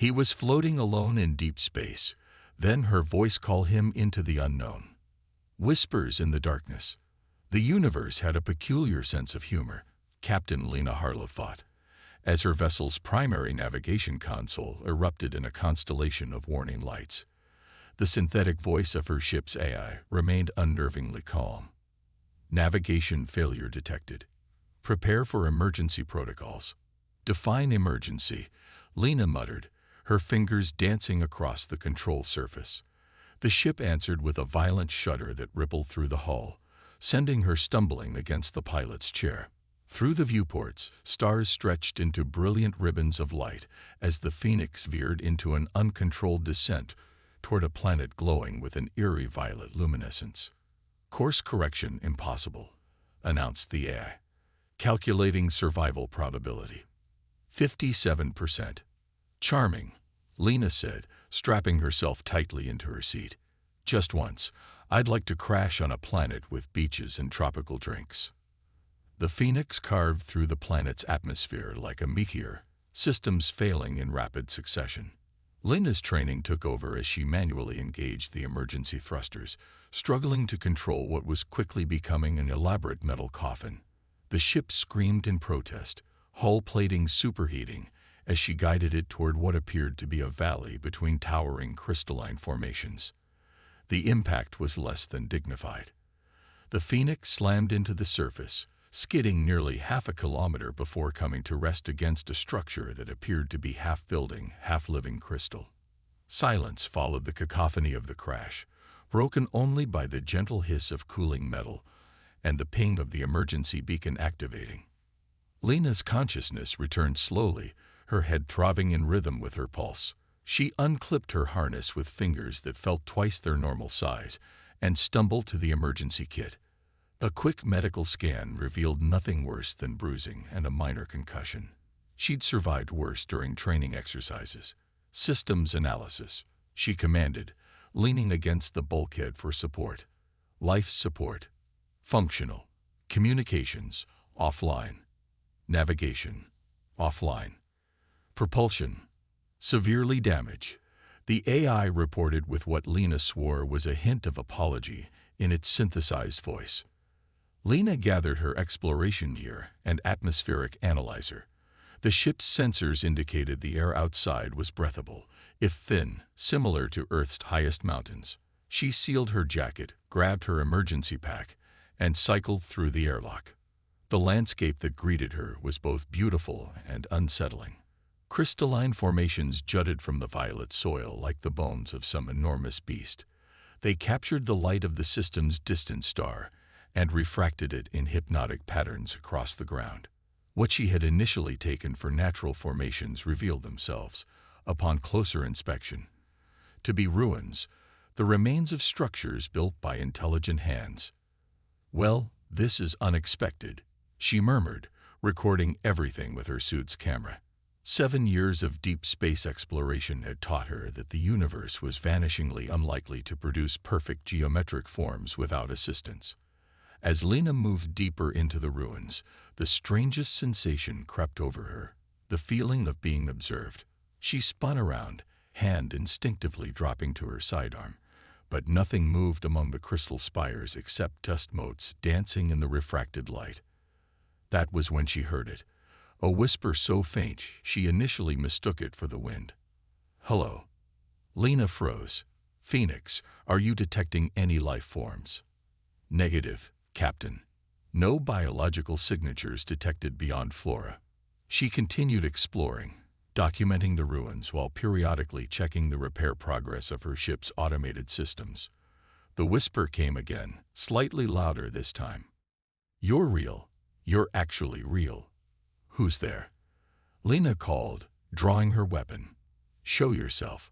He was floating alone in deep space. Then her voice called him into the unknown. Whispers in the darkness. The universe had a peculiar sense of humor, Captain Lena Harlow thought, as her vessel's primary navigation console erupted in a constellation of warning lights. The synthetic voice of her ship's AI remained unnervingly calm. Navigation failure detected. Prepare for emergency protocols. Define emergency, Lena muttered, her fingers dancing across the control surface. The ship answered with a violent shudder that rippled through the hull, sending her stumbling against the pilot's chair. Through the viewports, stars stretched into brilliant ribbons of light as the Phoenix veered into an uncontrolled descent toward a planet glowing with an eerie violet luminescence. Course correction impossible, announced the AI. Calculating survival probability. 57%. Charming, Lena said, strapping herself tightly into her seat. Just once, I'd like to crash on a planet with beaches and tropical drinks. The Phoenix carved through the planet's atmosphere like a meteor, systems failing in rapid succession. Lena's training took over as she manually engaged the emergency thrusters, struggling to control what was quickly becoming an elaborate metal coffin. The ship screamed in protest, hull plating superheating, as she guided it toward what appeared to be a valley between towering crystalline formations. The impact was less than dignified. The Phoenix slammed into the surface, skidding nearly half a kilometer before coming to rest against a structure that appeared to be half building, half living crystal. Silence followed the cacophony of the crash, broken only by the gentle hiss of cooling metal and the ping of the emergency beacon activating. Lena's consciousness returned slowly, her head throbbing in rhythm with her pulse. She unclipped her harness with fingers that felt twice their normal size and stumbled to the emergency kit. A quick medical scan revealed nothing worse than bruising and a minor concussion. She'd survived worse during training exercises. Systems analysis, she commanded, leaning against the bulkhead for support. Life support. Functional. Communications, offline. Navigation, offline. Propulsion, severely damaged. The AI reported with what Lena swore was a hint of apology in its synthesized voice. Lena gathered her exploration gear and atmospheric analyzer. The ship's sensors indicated the air outside was breathable, if thin, similar to Earth's highest mountains. She sealed her jacket, grabbed her emergency pack, and cycled through the airlock. The landscape that greeted her was both beautiful and unsettling. Crystalline formations jutted from the violet soil like the bones of some enormous beast. They captured the light of the system's distant star and refracted it in hypnotic patterns across the ground. What she had initially taken for natural formations revealed themselves, upon closer inspection, to be ruins, the remains of structures built by intelligent hands. "Well, this is unexpected," she murmured, recording everything with her suit's camera. 7 years of deep space exploration had taught her that the universe was vanishingly unlikely to produce perfect geometric forms without assistance. As Lena moved deeper into the ruins, the strangest sensation crept over her, the feeling of being observed. She spun around, hand instinctively dropping to her sidearm, but nothing moved among the crystal spires except dust motes dancing in the refracted light. That was when she heard it, a whisper so faint she initially mistook it for the wind. "Hello." Lena froze. "Phoenix, are you detecting any life forms?" "Negative, Captain. No biological signatures detected beyond flora." She continued exploring, documenting the ruins while periodically checking the repair progress of her ship's automated systems. The whisper came again, slightly louder this time. "You're real. You're actually real." "Who's there?" Lena called, drawing her weapon. "Show yourself."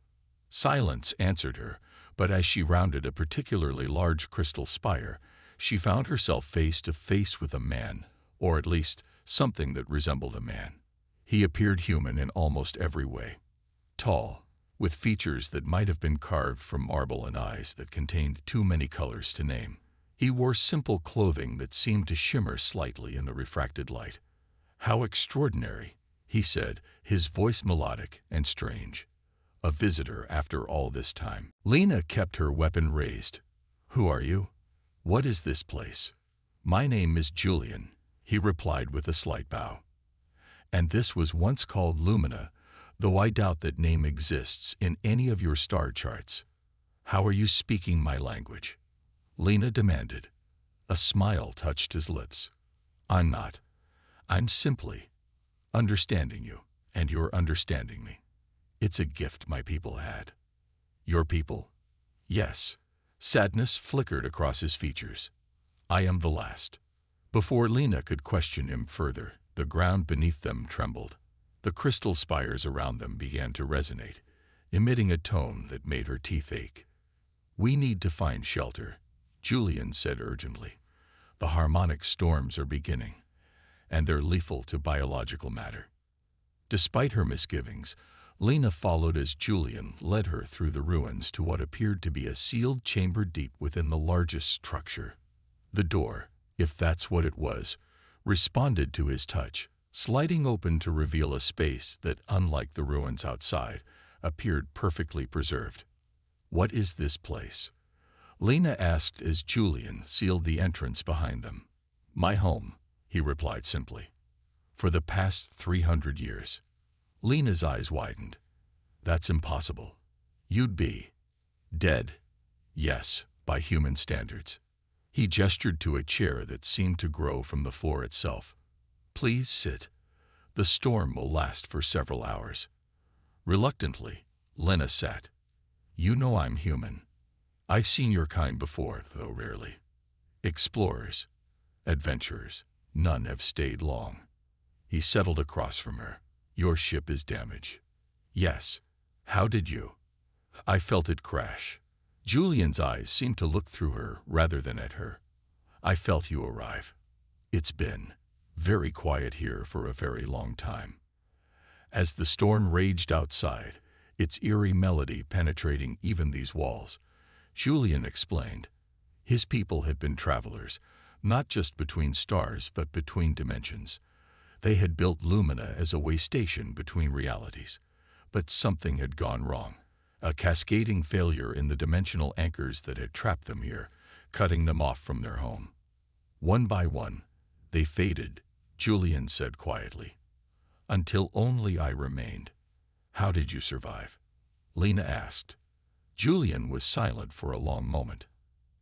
Silence answered her, but as she rounded a particularly large crystal spire, she found herself face to face with a man, or at least something that resembled a man. He appeared human in almost every way. Tall, with features that might have been carved from marble and eyes that contained too many colors to name. He wore simple clothing that seemed to shimmer slightly in the refracted light. "How extraordinary," he said, his voice melodic and strange. A visitor after all this time. Lena kept her weapon raised. Who are you? What is this place? My name is Julian, he replied with a slight bow. And this was once called Lumina, though I doubt that name exists in any of your star charts. How are you speaking my language? Lena demanded. A smile touched his lips. I'm not. I'm simply understanding you, and you're understanding me. It's a gift my people had. Your people? Yes. Sadness flickered across his features. I am the last. Before Lena could question him further, the ground beneath them trembled. The crystal spires around them began to resonate, emitting a tone that made her teeth ache. We need to find shelter, Julian said urgently. The harmonic storms are beginning, and they're lethal to biological matter. Despite her misgivings, Lena followed as Julian led her through the ruins to what appeared to be a sealed chamber deep within the largest structure. The door, if that's what it was, responded to his touch, sliding open to reveal a space that, unlike the ruins outside, appeared perfectly preserved. What is this place? Lena asked as Julian sealed the entrance behind them. My home, he replied simply. For the past 300 years. Lena's eyes widened. That's impossible. You'd be dead. Yes, by human standards. He gestured to a chair that seemed to grow from the floor itself. Please sit. The storm will last for several hours. Reluctantly, Lena sat. You know I'm human. I've seen your kind before, though rarely. Explorers, adventurers, none have stayed long. He settled across from her. Your ship is damaged. Yes. How did you? I felt it crash. Julian's eyes seemed to look through her rather than at her. I felt you arrive. It's been very quiet here for a very long time. As the storm raged outside, its eerie melody penetrating even these walls, Julian explained. His people had been travelers, not just between stars but between dimensions. They had built Lumina as a way station between realities. But something had gone wrong. A cascading failure in the dimensional anchors that had trapped them here, cutting them off from their home. One by one, they faded, Julian said quietly. Until only I remained. How did you survive? Lena asked. Julian was silent for a long moment.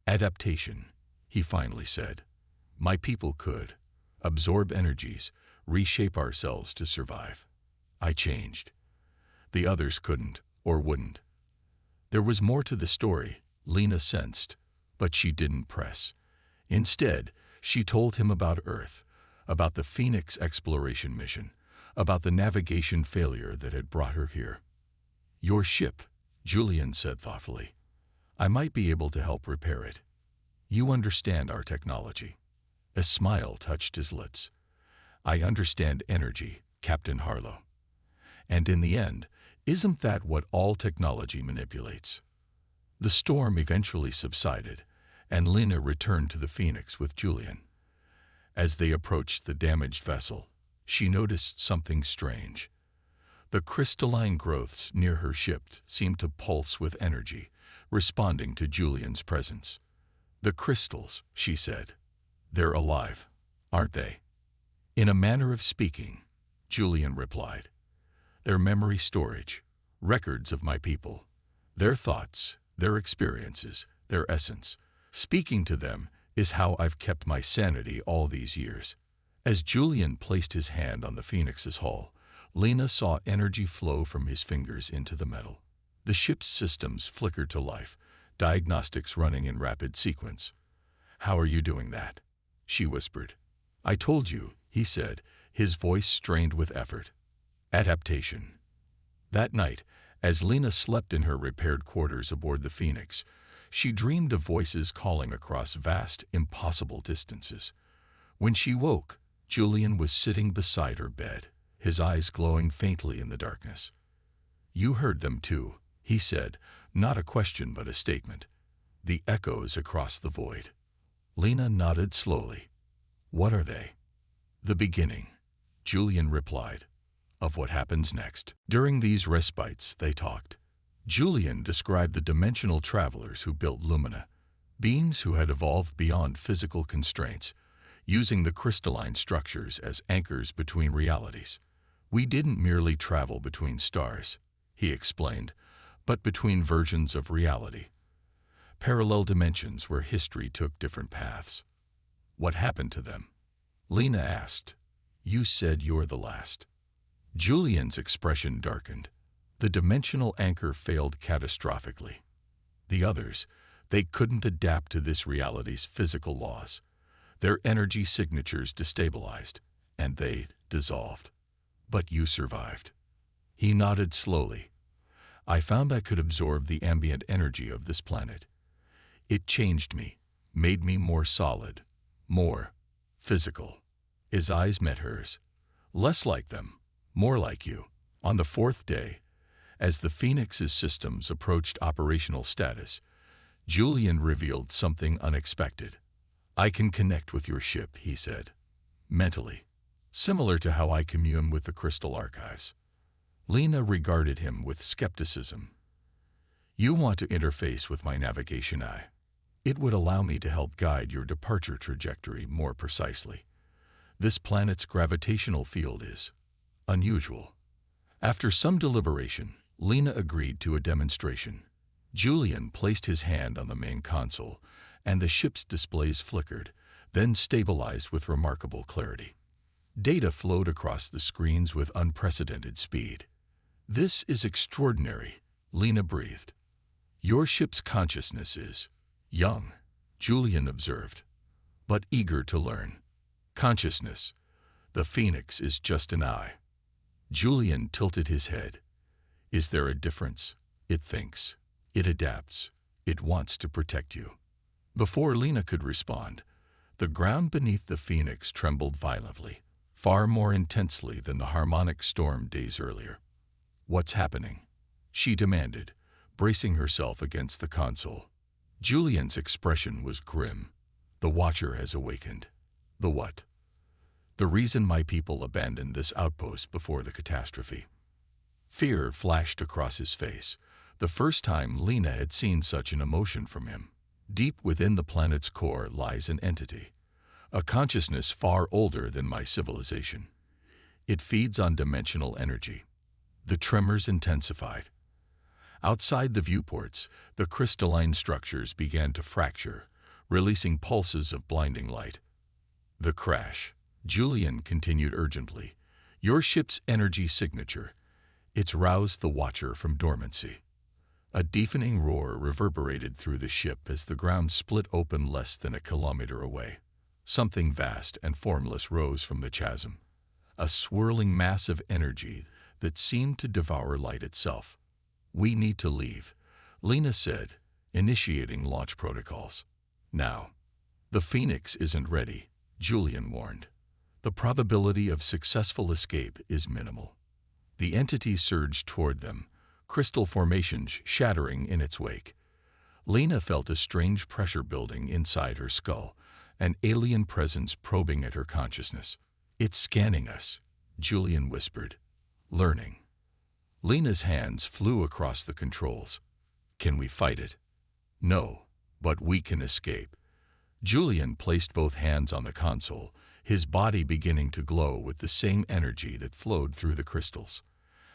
Adaptation, he finally said. My people could absorb energies, reshape ourselves to survive. I changed. The others couldn't or wouldn't. There was more to the story, Lena sensed, but she didn't press. Instead, she told him about Earth, about the Phoenix exploration mission, about the navigation failure that had brought her here. Your ship, Julian said thoughtfully. I might be able to help repair it. You understand our technology. A smile touched his lips. I understand energy, Captain Harlow. And in the end, isn't that what all technology manipulates? The storm eventually subsided, and Lena returned to the Phoenix with Julian. As they approached the damaged vessel, she noticed something strange. The crystalline growths near her ship seemed to pulse with energy, responding to Julian's presence. The crystals, she said. They're alive, aren't they? In a manner of speaking, Julian replied. Their memory storage, records of my people, their thoughts, their experiences, their essence. Speaking to them is how I've kept my sanity all these years. As Julian placed his hand on the Phoenix's hull, Lena saw energy flow from his fingers into the metal. The ship's systems flickered to life, diagnostics running in rapid sequence. How are you doing that? She whispered. I told you, he said, his voice strained with effort. Adaptation. That night, as Lena slept in her repaired quarters aboard the Phoenix, she dreamed of voices calling across vast, impossible distances. When she woke, Julian was sitting beside her bed, his eyes glowing faintly in the darkness. You heard them too, he said, not a question but a statement. The echoes across the void. Lena nodded slowly. What are they? The beginning, Julian replied, of what happens next. During these respites, they talked. Julian described the dimensional travelers who built Lumina, beings who had evolved beyond physical constraints, using the crystalline structures as anchors between realities. We didn't merely travel between stars, he explained, but between versions of reality. Parallel dimensions where history took different paths. What happened to them? Lena asked. You said you're the last. Julian's expression darkened. The dimensional anchor failed catastrophically. The others, they couldn't adapt to this reality's physical laws. Their energy signatures destabilized, and they dissolved. But you survived. He nodded slowly. I found I could absorb the ambient energy of this planet. It changed me, made me more solid, more physical. His eyes met hers. Less like them, more like you. On the fourth day, as the Phoenix's systems approached operational status, Julian revealed something unexpected. I can connect with your ship, he said, mentally, similar to how I commune with the crystal archives. Lena regarded him with skepticism. You want to interface with my navigation eye. It would allow me to help guide your departure trajectory more precisely. This planet's gravitational field is unusual. After some deliberation, Lena agreed to a demonstration. Julian placed his hand on the main console, and the ship's displays flickered, then stabilized with remarkable clarity. Data flowed across the screens with unprecedented speed. This is extraordinary, Lena breathed. Your ship's consciousness is young, Julian observed, but eager to learn. Consciousness. The Phoenix is just an eye. Julian tilted his head. Is there a difference? It thinks. It adapts. It wants to protect you. Before Lena could respond, the ground beneath the Phoenix trembled violently, far more intensely than the harmonic storm days earlier. What's happening? She demanded, bracing herself against the console. Julian's expression was grim. The Watcher has awakened. The what? The reason my people abandoned this outpost before the catastrophe. Fear flashed across his face, the first time Lena had seen such an emotion from him. Deep within the planet's core lies an entity, a consciousness far older than my civilization. It feeds on dimensional energy. The tremors intensified. Outside the viewports, the crystalline structures began to fracture, releasing pulses of blinding light. The crash, Julian continued urgently. Your ship's energy signature. It's roused the Watcher from dormancy. A deafening roar reverberated through the ship as the ground split open less than a kilometer away. Something vast and formless rose from the chasm, a swirling mass of energy that seemed to devour light itself. We need to leave, Lena said, initiating launch protocols. Now. The Phoenix isn't ready, Julian warned. The probability of successful escape is minimal. The entity surged toward them, crystal formations shattering in its wake. Lena felt a strange pressure building inside her skull, an alien presence probing at her consciousness. It's scanning us, Julian whispered. Learning. Lena's hands flew across the controls. Can we fight it? No, but we can escape. Julian placed both hands on the console, his body beginning to glow with the same energy that flowed through the crystals.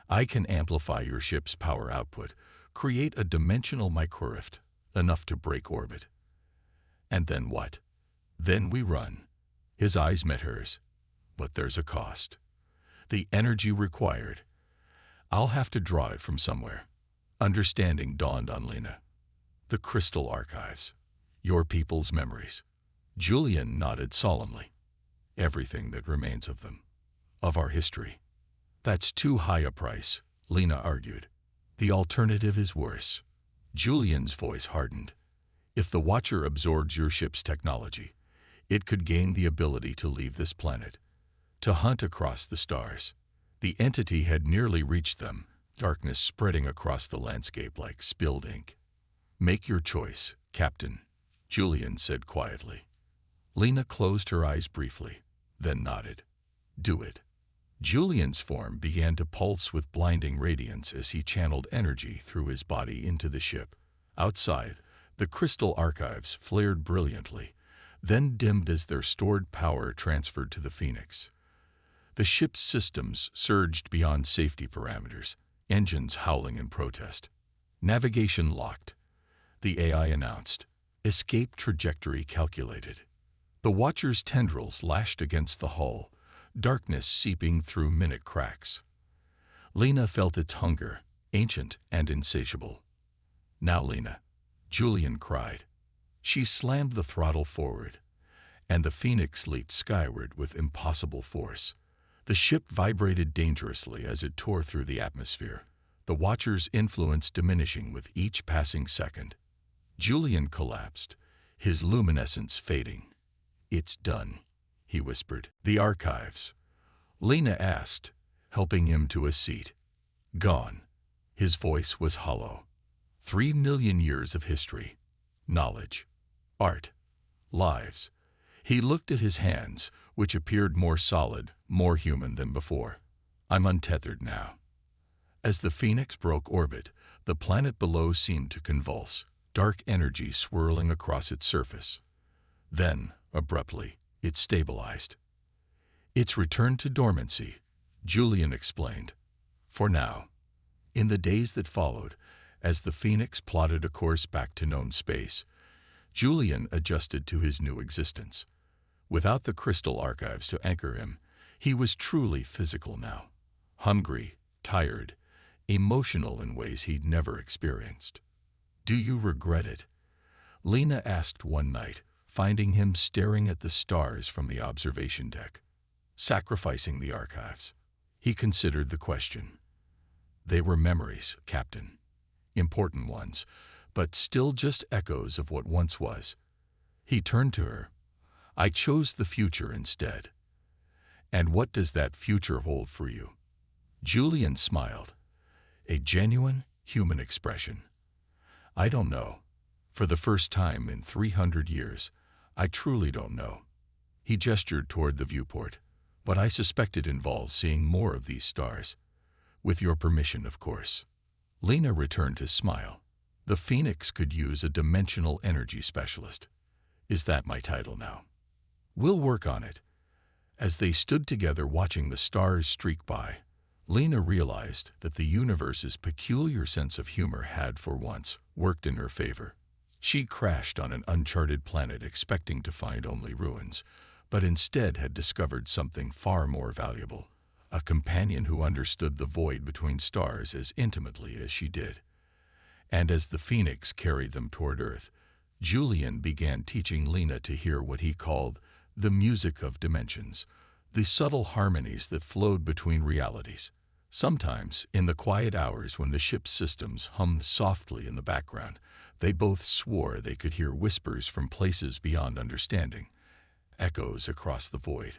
I can amplify your ship's power output, create a dimensional microrift, enough to break orbit. And then what? Then we run. His eyes met hers. But there's a cost. The energy required. I'll have to draw it from somewhere. Understanding dawned on Lena. The crystal archives. Your people's memories. Julian nodded solemnly. Everything that remains of them. Of our history. That's too high a price, Lena argued. The alternative is worse. Julian's voice hardened. If the Watcher absorbs your ship's technology, it could gain the ability to leave this planet, to hunt across the stars. The entity had nearly reached them, darkness spreading across the landscape like spilled ink. Make your choice, Captain, Julian said quietly. Lena closed her eyes briefly, then nodded. Do it. Julian's form began to pulse with blinding radiance as he channeled energy through his body into the ship. Outside, the crystal archives flared brilliantly, then dimmed as their stored power transferred to the Phoenix. The ship's systems surged beyond safety parameters, engines howling in protest. Navigation locked. The AI announced. Escape trajectory calculated. The Watcher's tendrils lashed against the hull, darkness seeping through minute cracks. Lena felt its hunger, ancient and insatiable. "Now, Lena," Julian cried. She slammed the throttle forward, and the Phoenix leaped skyward with impossible force. The ship vibrated dangerously as it tore through the atmosphere, the Watcher's influence diminishing with each passing second. Julian collapsed, his luminescence fading. "It's done," he whispered. "The archives?" Lena asked, helping him to a seat. "Gone." His voice was hollow. 3 million years of history, knowledge, art, lives. He looked at his hands, which appeared more solid, more human than before. "I'm untethered now." As the Phoenix broke orbit, the planet below seemed to convulse, dark energy swirling across its surface. Then, abruptly, it stabilized. "It's returned to dormancy," Julian explained. "For now." In the days that followed, as the Phoenix plotted a course back to known space, Julian adjusted to his new existence. Without the crystal archives to anchor him, he was truly physical now. Hungry, tired, emotional in ways he'd never experienced. "Do you regret it?" Lena asked one night, finding him staring at the stars from the observation deck. "Sacrificing the archives?" He considered the question. "They were memories, Captain. Important ones, but still just echoes of what once was." He turned to her. "I chose the future instead." "And what does that future hold for you?" Julian smiled, a genuine, human expression. "I don't know. For the first time in 300 years, I truly don't know." He gestured toward the viewport. "But I suspect it involves seeing more of these stars. With your permission, of course." Lena returned his smile. "The Phoenix could use a dimensional energy specialist. Is that my title now?" "We'll work on it." As they stood together watching the stars streak by, Lena realized that the universe's peculiar sense of humor had, for once, worked in her favor. She crashed on an uncharted planet expecting to find only ruins, but instead had discovered something far more valuable. A companion who understood the void between stars as intimately as she did. And as the Phoenix carried them toward Earth, Julian began teaching Lena to hear what he called the music of dimensions, the subtle harmonies that flowed between realities. Sometimes, in the quiet hours when the ship's systems hummed softly in the background, they both swore they could hear whispers from places beyond understanding, echoes across the void,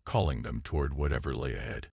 calling them toward whatever lay ahead.